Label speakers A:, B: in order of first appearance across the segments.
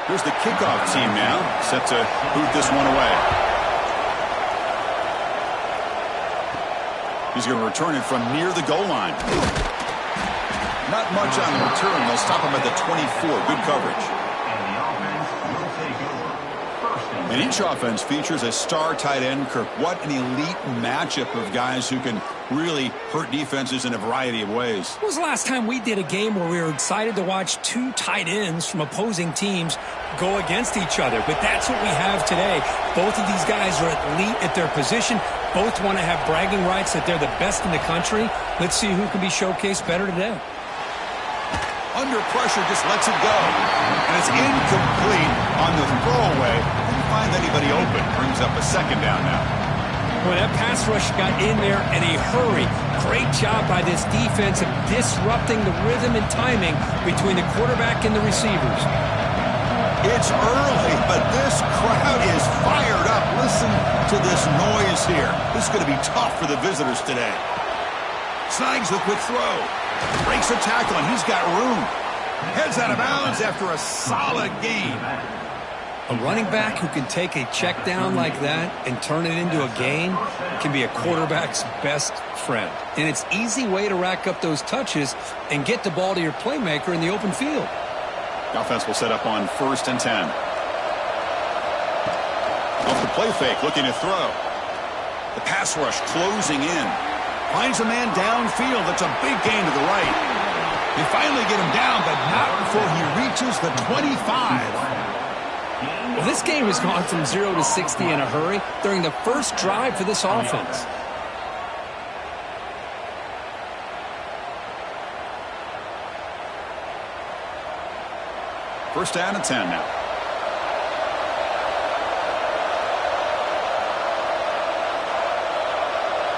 A: Here's the kickoff team now, set to boot this one away. He's going to return it from near the goal line. Not much on the return. They'll stop him at the 24. Good coverage. And each offense features a star tight end, Kirk. What an elite matchup of guys who can really hurt defenses in a variety of ways.
B: When was the last time we did a game where we were excited to watch two tight ends from opposing teams go against each other? But that's what we have today. Both of these guys are elite at their position. Both want to have bragging rights that they're the best in the country. Let's see who can be showcased better today.
A: Under pressure, just lets it go. And it's incomplete on the throwaway. Didn't find anybody open. Brings up a second down now.
B: Well, that pass rush got in there in a hurry. Great job by this defense of disrupting the rhythm and timing between the quarterback and the receivers.
A: It's early, but this crowd is fired up. Listen to this noise here. This is going to be tough for the visitors today. Snags the quick throw. Breaks a tackle, and he's got room. Heads out of bounds after a solid gain.
B: A running back who can take a check down like that and turn it into a gain can be a quarterback's best friend. And it's an easy way to rack up those touches and get the ball to your playmaker in the open field.
A: The offense will set up on 1st and 10. Off the play fake, looking to throw. The pass rush closing in. Finds a man downfield. That's a big gain to the right. They finally get him down, but not before he reaches the 25.
B: Well, this game has gone from 0 to 60 in a hurry during the first drive for this offense.
A: First down and 10 now.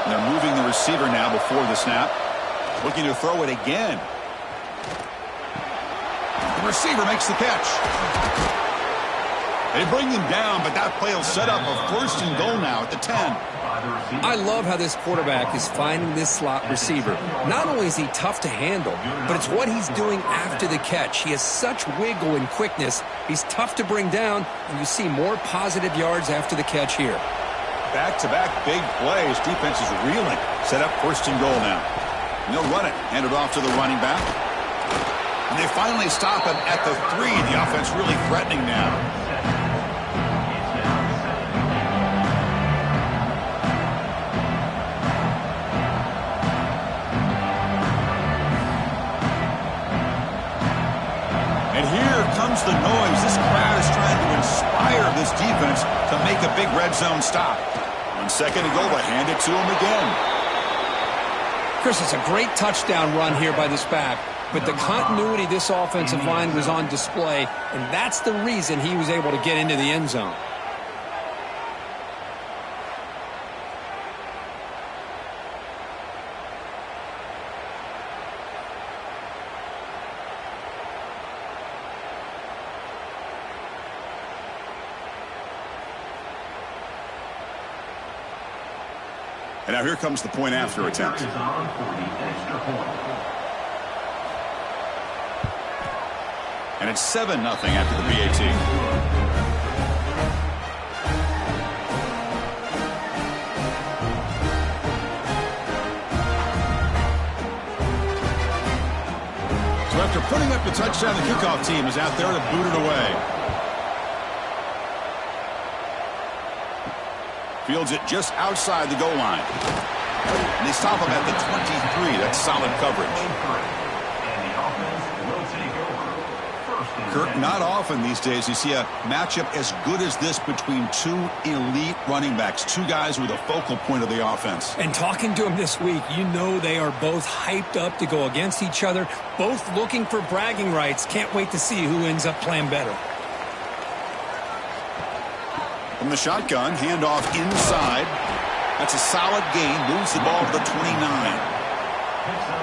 A: They're moving the receiver now before the snap. Looking to throw it again. The receiver makes the catch. They bring him down, but that play will set up a 1st and goal now at the 10.
B: I love how this quarterback is finding this slot receiver. Not only is he tough to handle, but it's what he's doing after the catch. He has such wiggle and quickness. He's tough to bring down, and you see more positive yards after the catch here.
A: Back-to-back big plays. Defense is reeling. Set up 1st and goal now. And they'll run it. Hand it off to the running back. And they finally stop him at the 3. The offense really threatening now. And here comes the noise. This crowd is trying to inspire this defense to make a big red zone stop. On 2nd and goal, they hand it to him again.
B: Chris, it's a great touchdown run here by this back, but the continuity of this offensive line was on display, and that's the reason he was able to get into the end zone.
A: And now here comes the point after attempt. And it's 7-0 after the PAT. So after putting up the touchdown, the kickoff team is out there to boot it away. Fields it just outside the goal line. And they stop him at the 23. That's solid coverage. Kirk, not often these days you see a matchup as good as this between two elite running backs, two guys with a focal point of the offense.
B: And talking to them this week, you know they are both hyped up to go against each other, both looking for bragging rights. Can't wait to see who ends up playing better.
A: From the shotgun, handoff inside. That's a solid gain. Moves the ball to the 29.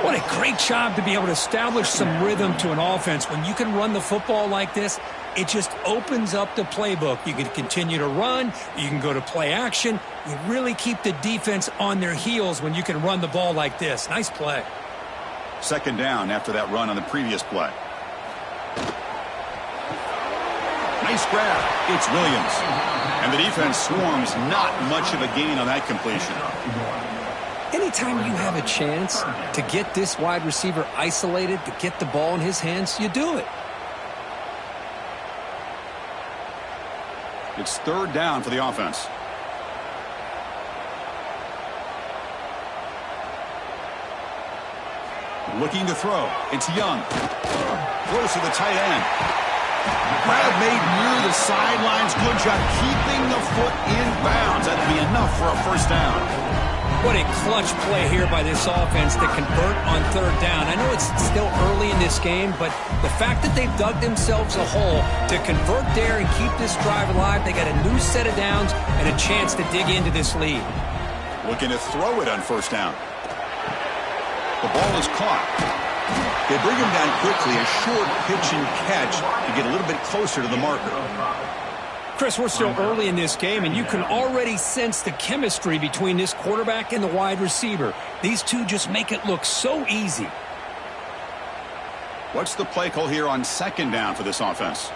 B: What a great job to be able to establish some rhythm to an offense. When you can run the football like this, it just opens up the playbook. You can continue to run. You can go to play action. You really keep the defense on their heels when you can run the ball like this. Nice play. 2nd
A: down after that run on the previous play. Nice grab. It's Williams. And the defense swarms, not much of a gain on that completion.
B: Anytime you have a chance to get this wide receiver isolated, to get the ball in his hands, you do it.
A: It's third down for the offense. Looking to throw. It's Young. Throws to the tight end. Grab made near the sidelines. Good job keeping the foot in bounds. That'd be enough for a first down.
B: What a clutch play here by this offense to convert on third down. I know it's still early in this game, but the fact that they've dug themselves a hole to convert there and keep this drive alive, they got a new set of downs and a chance to dig into this lead.
A: Looking to throw it on first down. The ball is caught. They bring him down quickly, a short pitch and catch to get a little bit closer to the marker.
B: Chris, we're still early in this game, and you can already sense the chemistry between this quarterback and the wide receiver. These two just make it look so easy.
A: What's the play call here on second down for this offense?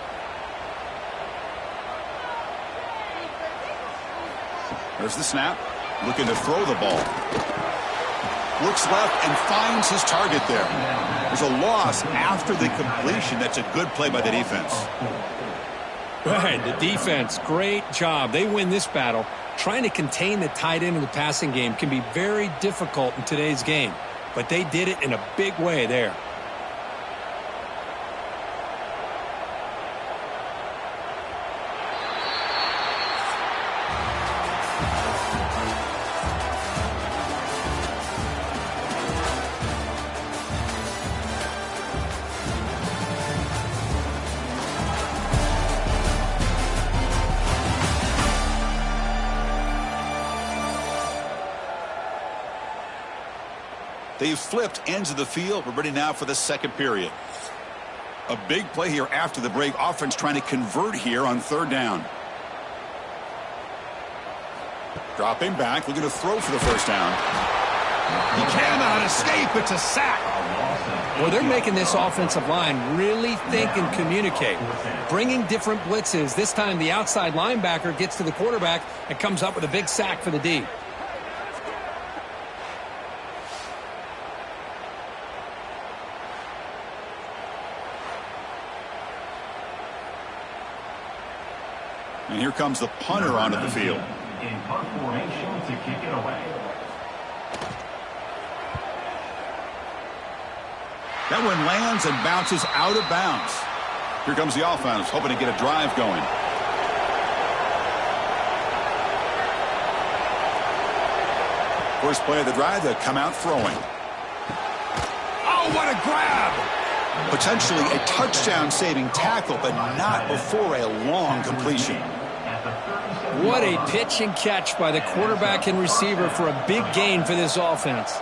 A: There's the snap. Looking to throw the ball. Looks left and finds his target there. There's a loss after the completion. That's a good play by the defense.
B: Right, the defense, great job. They win this battle. Trying to contain the tight end in the passing game can be very difficult in today's game, but they did it in a big way there.
A: They've flipped ends of the field. We're ready now for the second period. A big play here after the break. Offense trying to convert here on third down. Dropping back, looking to throw for the first down. He cannot escape. It's a sack.
B: Well, they're making this offensive line really think and communicate. Bringing different blitzes. This time the outside linebacker gets to the quarterback and comes up with a big sack for the D.
A: And here comes the punter onto the field.
C: In punt formation to kick it away.
A: That one lands and bounces out of bounds. Here comes the offense, hoping to get a drive going. First play of the drive, they come out throwing. Oh, what a grab! Potentially a touchdown-saving tackle, but not before a long completion.
B: What a pitch and catch by the quarterback and receiver for a big gain for this offense.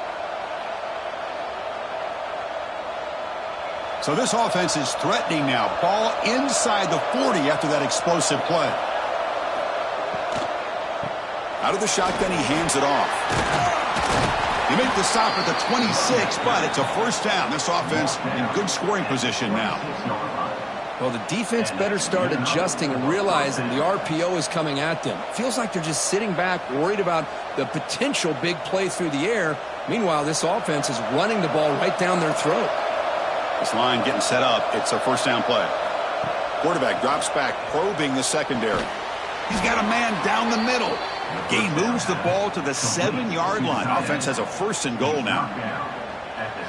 A: So this offense is threatening now. Ball inside the 40 after that explosive play. Out of the shotgun, he hands it off. He makes the stop at the 26, but it's a first down. This offense in good scoring position now.
B: Well, the defense better start adjusting and realizing the RPO is coming at them. Feels like they're just sitting back, worried about the potential big play through the air. Meanwhile, this offense is running the ball right down their throat.
A: This line getting set up. It's a first down play. Quarterback drops back, probing the secondary. He's got a man down the middle. He moves the ball to the 7-yard line. Offense has a first and goal now.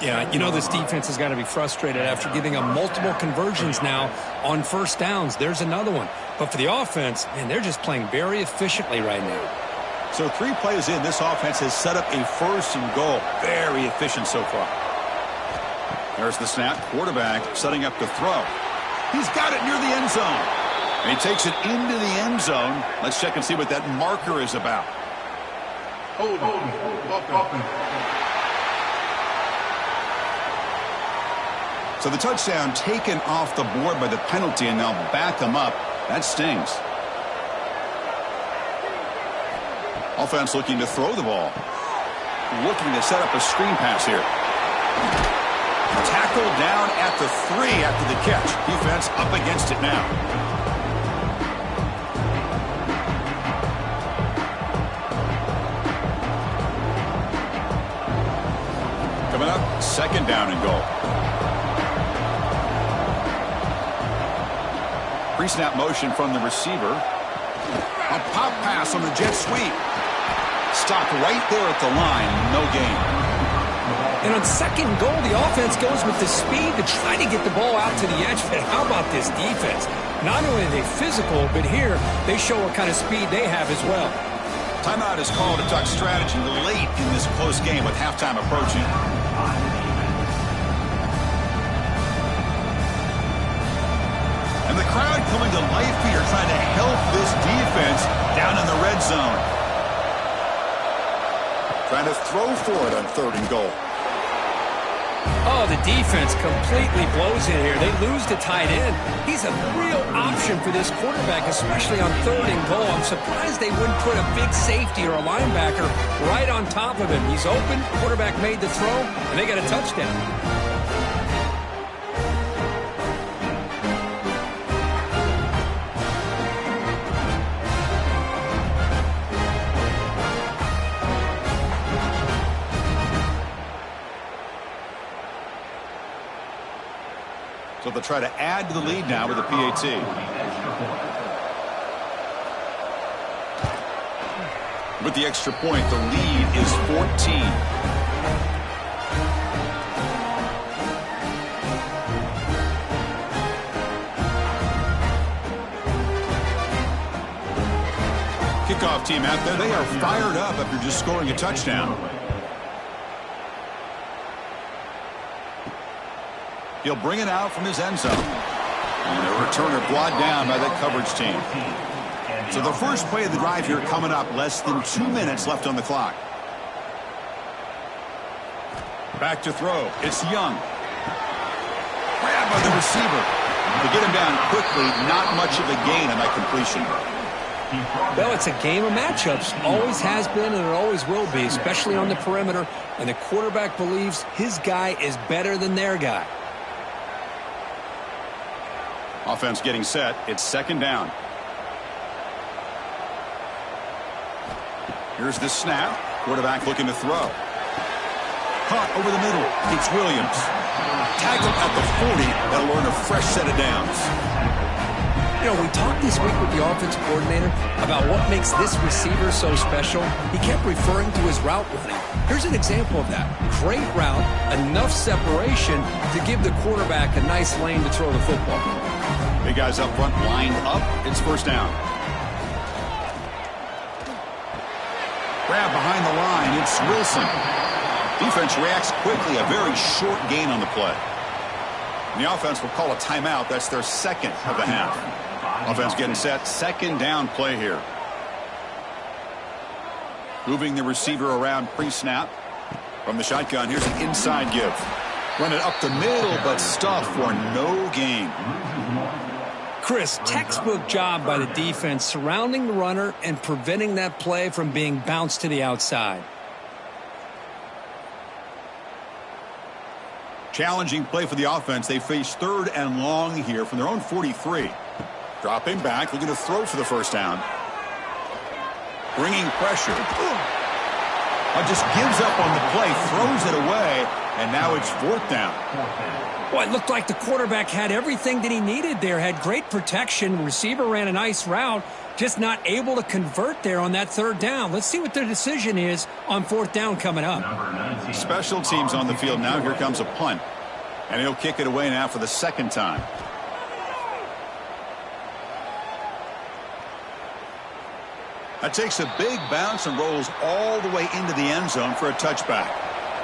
B: Yeah, you know this defense has got to be frustrated after giving them multiple conversions now on first downs. There's another one. But for the offense, man, they're just playing very efficiently right now.
A: So 3 plays in, this offense has set up a first and goal. Very efficient so far. There's the snap. Quarterback setting up to throw. He's got it near the end zone. And he takes it into the end zone. Let's check and see what that marker is about. So the touchdown taken off the board by the penalty, and now back him up. That stings. Offense looking to throw the ball. Looking to set up a screen pass here. Tackled down at the 3 after the catch. Defense up against it now. second down and goal. Pre-snap motion from the receiver. A pop pass on the jet sweep. Stopped right there at the line. No gain.
B: And on second goal, the offense goes with the speed to try to get the ball out to the edge. But how about this defense? Not only are they physical, but here they show what kind of speed they have as well.
A: Timeout is called to talk strategy late in this close game with halftime approaching. And the crowd coming to life here trying to help this defense down in the red zone. Trying to throw for it on third and goal.
B: Oh, the defense completely blows it here. They lose to tight end. He's a real option for this quarterback, especially on third and goal. I'm surprised they wouldn't put a big safety or a linebacker right on top of him. He's open, quarterback made the throw, and they got a touchdown.
A: So they'll try to add to the lead now with a PAT. With the extra point, the lead is 14. Kickoff team out there. They are fired up after just scoring a touchdown. He'll bring it out from his end zone. And a returner brought down by that coverage team. So the first play of the drive here coming up. Less than 2 minutes left on the clock. Back to throw. It's Young. Grabbed by the receiver. To get him down quickly, not much of a gain on that completion.
B: Well, it's a game of matchups. Always has been and it always will be, especially on the perimeter. And the quarterback believes his guy is better than their guy.
A: Offense getting set. It's second down. Here's the snap. Quarterback looking to throw. Caught over the middle. It's Williams. Tackled at the 40. That'll earn a fresh set of downs.
B: You know, we talked this week with the offensive coordinator about what makes this receiver so special. He kept referring to his route running. Here's an example of that. Great route, enough separation to give the quarterback a nice lane to throw the football.
A: Big guys up front lined up. It's first down. Grab behind the line. It's Wilson. Defense reacts quickly. A very short gain on the play. And the offense will call a timeout. That's their second of the half. Offense getting set. Second down play here. Moving the receiver around pre-snap. From the shotgun, here's an inside give. Run it up the middle, but stuff for no gain.
B: Chris, textbook job by the defense surrounding the runner and preventing that play from being bounced to the outside.
A: Challenging play for the offense. They face third and long here from their own 43. Dropping back, looking to throw for the first down. Bringing pressure. Just gives up on the play, throws it away, and now it's fourth down.
B: Well, it looked like the quarterback had everything that he needed there, had great protection. Receiver ran a nice route, just not able to convert there on that third down. Let's see what their decision is on fourth down coming up.
A: Special teams on the field now. Here comes a punt. And he'll kick it away now for the second time. That takes a big bounce and rolls all the way into the end zone for a touchback.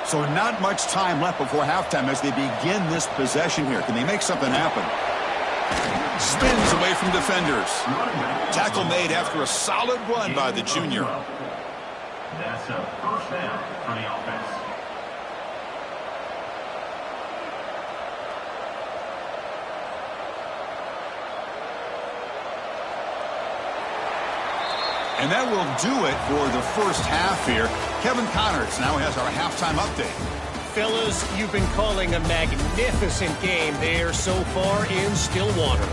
A: So not much time left before halftime as they begin this possession here. Can they make something happen? Spins away from defenders. Tackle made after a solid run by the junior.
C: That's a first down for the offense.
A: And that will do it for the first half here. Kevin Connors now has our halftime update.
D: Fellas, you've been calling a magnificent game there so far in Stillwater.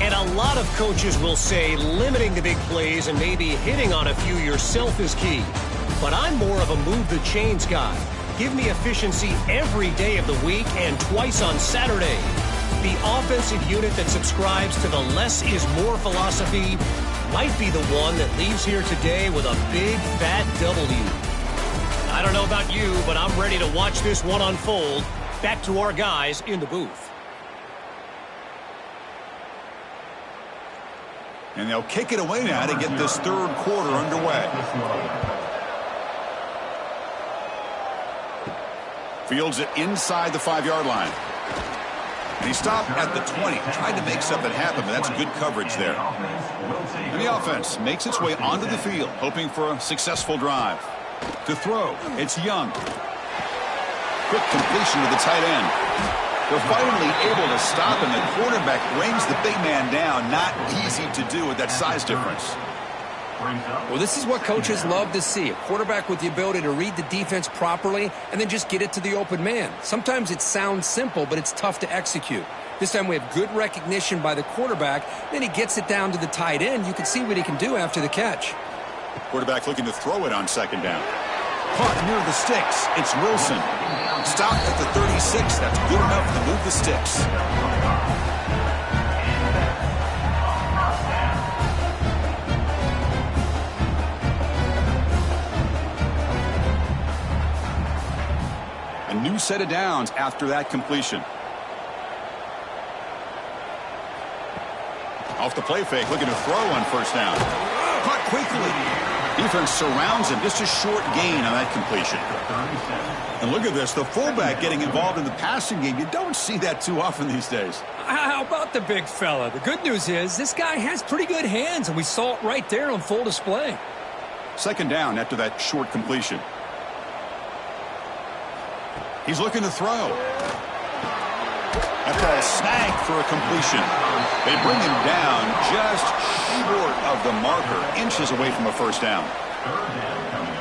D: And a lot of coaches will say limiting the big plays and maybe hitting on a few yourself is key. But I'm more of a move the chains guy. Give me efficiency every day of the week and twice on Saturday. The offensive unit that subscribes to the less is more philosophy might be the one that leaves here today with a big, fat W. I don't know about you, but I'm ready to watch this one unfold. Back to our guys in the booth.
A: And they'll kick it away now to get this third quarter underway. Fields it inside the 5-yard line. And he stopped at the 20. Tried to make something happen, but that's good coverage there. And the offense makes its way onto the field, hoping for a successful drive. To throw, it's Young. Quick completion to the tight end. They're finally able to stop, and the quarterback brings the big man down. Not easy to do with that size difference.
B: Well, this is what coaches love to see. A quarterback with the ability to read the defense properly and then just get it to the open man. Sometimes it sounds simple, but it's tough to execute. This time we have good recognition by the quarterback. Then he gets it down to the tight end. You can see what he can do after the catch.
A: Quarterback looking to throw it on second down. Caught near the sticks. It's Wilson. Stopped at the 36. That's good enough to move the sticks. A new set of downs after that completion. Off the play fake, looking to throw on first down. Caught quickly. Defense surrounds him. Just a short gain on that completion. And look at this, the fullback getting involved in the passing game. You don't see that too often these days.
B: How about the big fella? The good news is this guy has pretty good hands, and we saw it right there on full display.
A: Second down after that short completion. He's looking to throw. That ball snagged for a completion. They bring him down just short of the marker, inches away from a first down.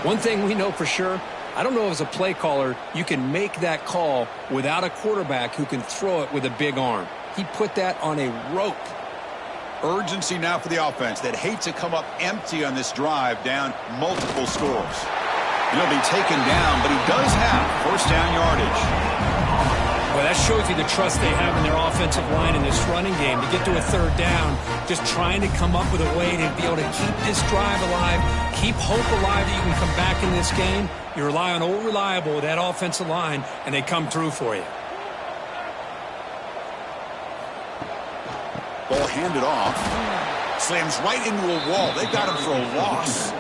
B: One thing we know for sure, I don't know as a play caller, you can make that call without a quarterback who can throw it with a big arm. He put that on a rope.
A: Urgency now for the offense that hate to come up empty on this drive, down multiple scores. He'll be taken down, but he does have first down yardage.
B: Well, that shows you the trust they have in their offensive line in this running game. To get to a third down, just trying to come up with a way to be able to keep this drive alive, keep hope alive that you can come back in this game. You rely on old reliable with that offensive line, and they come through for you.
A: Ball handed off. Slams right into a wall. They got him for a loss.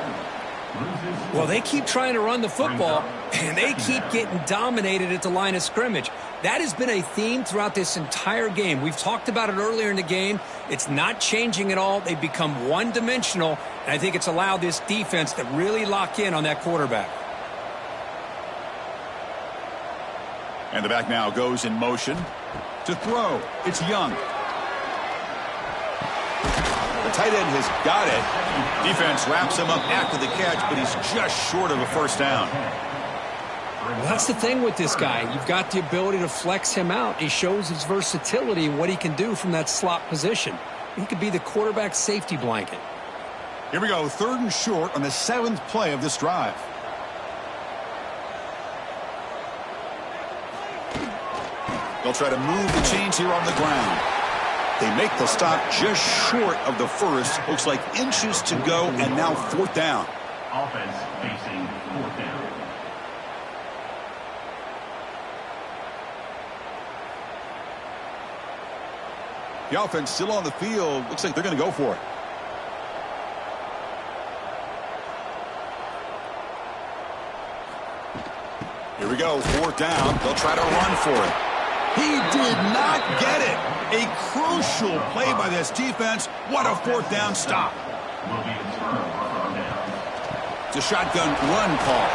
B: Well, they keep trying to run the football, and they keep getting dominated at the line of scrimmage. That has been a theme throughout this entire game. We've talked about it earlier in the game. It's not changing at all. They've become one-dimensional, and I think it's allowed this defense to really lock in on that quarterback.
A: And the back now goes in motion to throw. It's Young. The tight end has got it. Defense wraps him up after the catch, but he's just short of a first down.
B: Well, that's the thing with this guy. You've got the ability to flex him out. He shows his versatility and what he can do from that slot position. He could be the quarterback safety blanket.
A: Here we go, third and short on the 7th play of this drive. They'll try to move the chains here on the ground. They make the stop just short of the first. Looks like inches to go, and now fourth down.
C: Offense facing fourth down.
A: The offense still on the field. Looks like they're going to go for it. Here we go, fourth down. They'll try to run for it. He did not get it. A crucial play by this defense. What a fourth down stop.
C: Will be a turn on down.
A: It's a shotgun run call.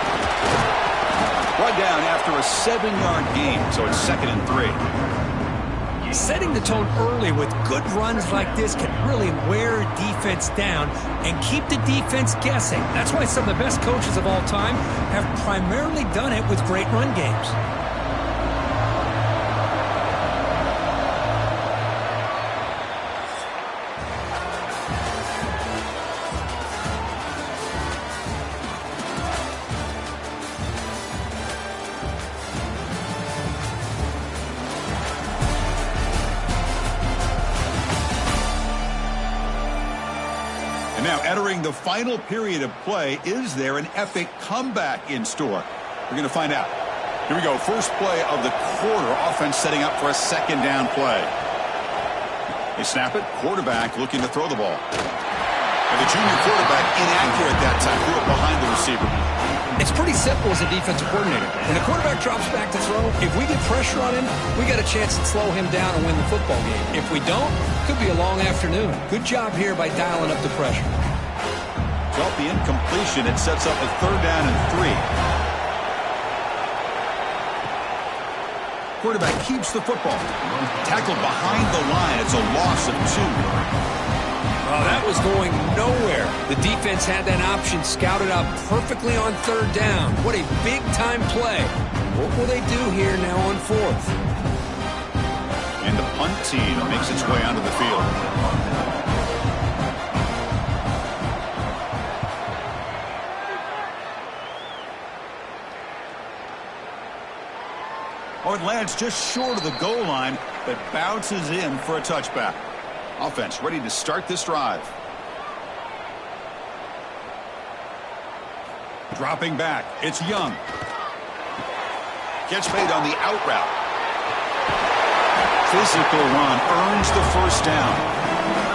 A: Brought down after a 7-yard gain, so it's 2nd and 3.
B: Setting the tone early with good runs like this can really wear a defense down and keep the defense guessing. That's why some of the best coaches of all time have primarily done it with great run games.
A: entering the final period of play. Is there an epic comeback in store? We're going to find out. Here we go. First play of the quarter. Offense setting up for a second down play. They snap it. Quarterback looking to throw the ball. And the junior quarterback inaccurate that time. Threw it behind the receiver.
B: It's pretty simple as a defensive coordinator. When the quarterback drops back to throw, if we get pressure on him, we got a chance to slow him down and win the football game. If we don't, it could be a long afternoon. Good job here by dialing up the pressure.
A: Off the incompletion, it sets up a 3rd down and 3. Quarterback keeps the football. Tackled behind the line. It's a loss of 2.
B: Oh, that was going nowhere. The defense had that option scouted out perfectly on 3rd down. What a big-time play. What will they do here now on 4th?
A: And the punt team makes its way onto the field. Oh, it lands just short of the goal line, but bounces in for a touchback. Offense ready to start this drive. Dropping back, it's Young. Catch made on the out route. Physical run earns the first down.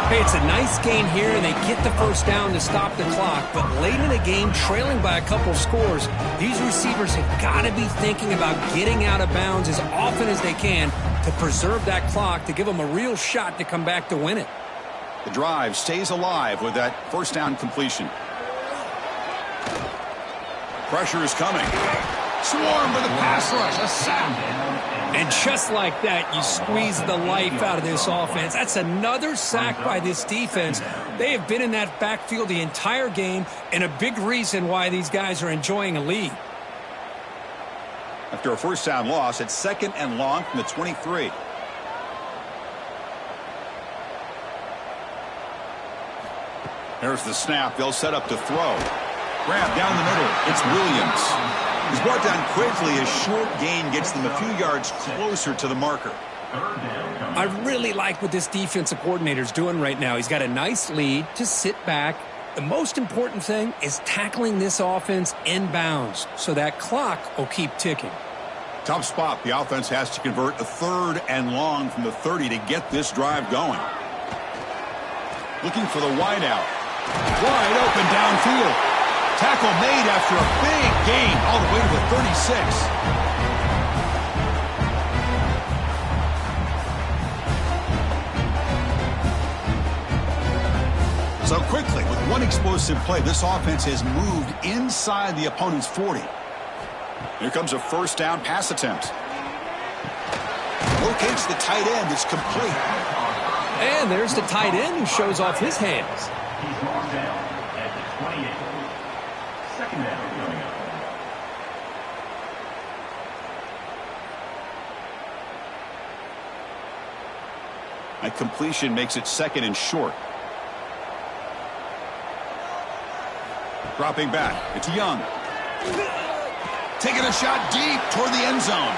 B: Hey, it's a nice gain here, and they get the first down to stop the clock. But late in the game, trailing by a couple scores, these receivers have got to be thinking about getting out of bounds as often as they can to preserve that clock, to give them a real shot to come back to win it.
A: The drive stays alive with that first down completion. Pressure is coming. Swarm for the pass rush. A sack.
B: And just like that, you squeeze the life out of this offense. That's another sack by this defense. They have been in that backfield the entire game, and a big reason why these guys are enjoying a lead.
A: After a first down loss, it's 2nd and long from the 23. There's the snap. They'll set up to throw. Grab down the middle. It's Williams. He's brought down quickly. A short gain gets them a few yards closer to the marker.
B: I really like what this defensive coordinator is doing right now. He's got a nice lead to sit back. The most important thing is tackling this offense inbounds so that clock will keep ticking.
A: Tough spot. The offense has to convert a 3rd and long from the 30 to get this drive going. Looking for the wideout. Wide open downfield. Tackle made after a big gain all the way to the 36. So quickly, with one explosive play, this offense has moved inside the opponent's 40. Here comes a first down pass attempt. Locates the tight end. It's complete.
B: And there's the tight end who shows off his hands.
C: He's marked down at the 28. Second down coming up.
A: A completion makes it 2nd and short. Dropping back. It's Young. Taking a shot deep toward the end zone.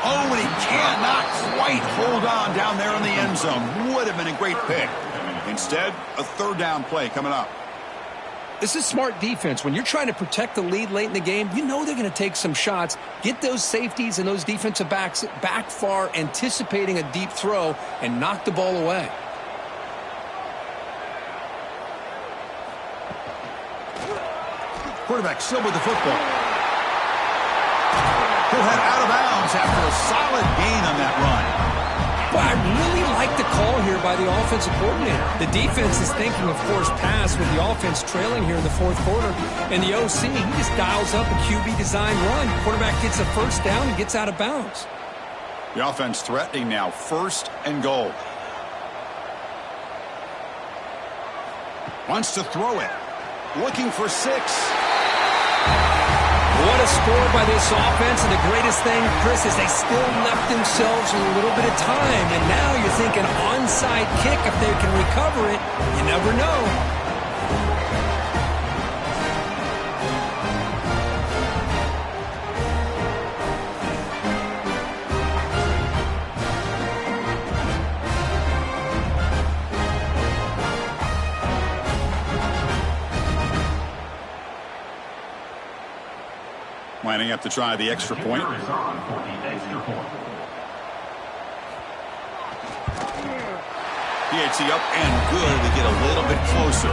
A: Oh, and he cannot quite hold on down there in the end zone. Would have been a great pick. Instead, a 3rd down play coming up.
B: This is smart defense. When you're trying to protect the lead late in the game, you know they're going to take some shots, get those safeties and those defensive backs back far, anticipating a deep throw, and knock the ball away.
A: Quarterback still with the football. He'll head out of bounds after a solid gain on that run.
B: But I really like the call here by the offensive coordinator. The defense is thinking, of course, pass with the offense trailing here in the 4th quarter. And the OC, he just dials up a QB design run. Quarterback gets a first down and gets out of bounds.
A: The offense threatening now, 1st and goal. Wants to throw it. Looking for 6.
B: What a score by this offense, and the greatest thing, Chris, is they still left themselves a little bit of time, and now you're thinking onside kick if they can recover it. You never know.
A: Lining up to try the extra point.
C: Kicker is on for the extra point.
A: PAT up and good to get a little bit closer.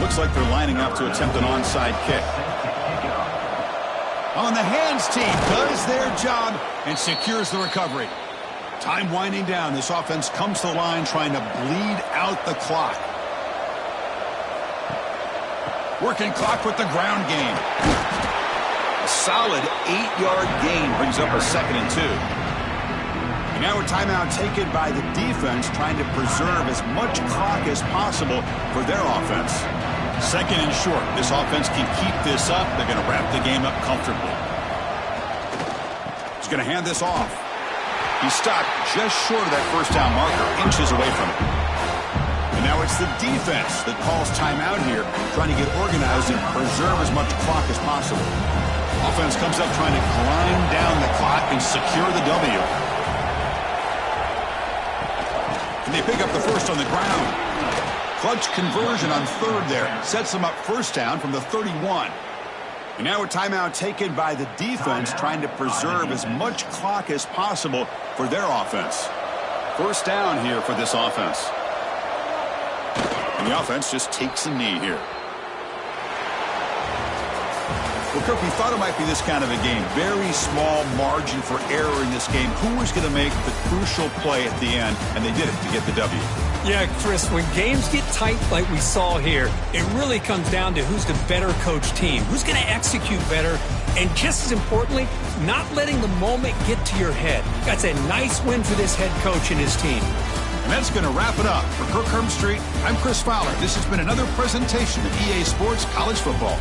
A: Looks like they're lining up to attempt an onside kick. On the hands team does their job and secures the recovery. Time winding down. This offense comes to the line trying to bleed out the clock. Working clock with the ground game. A solid 8-yard gain brings up a 2nd and 2. And now a timeout taken by the defense trying to preserve as much clock as possible for their offense. 2nd and short. This offense can keep this up. They're going to wrap the game up comfortably. He's going to hand this off. He's stopped just short of that first down marker, inches away from it. And now it's the defense that calls timeout here, trying to get organized and preserve as much clock as possible. Offense comes up trying to grind down the clock and secure the W. And they pick up the first on the ground. Clutch conversion on 3rd there. Sets them up first down from the 31. And now a timeout taken by the defense trying to preserve as much clock as possible for their offense. First down here for this offense. And the offense just takes a knee here. Well, Kirk, we thought it might be this kind of a game. Very small margin for error in this game. Who was going to make the crucial play at the end? And they did it to get the W.
B: Yeah, Chris, when games get tight like we saw here, it really comes down to who's the better coach team, who's going to execute better, and just as importantly, not letting the moment get to your head. That's a nice win for this head coach and his team.
A: And that's going to wrap it up. For Kirk Street, I'm Chris Fowler. This has been another presentation of EA Sports College Football.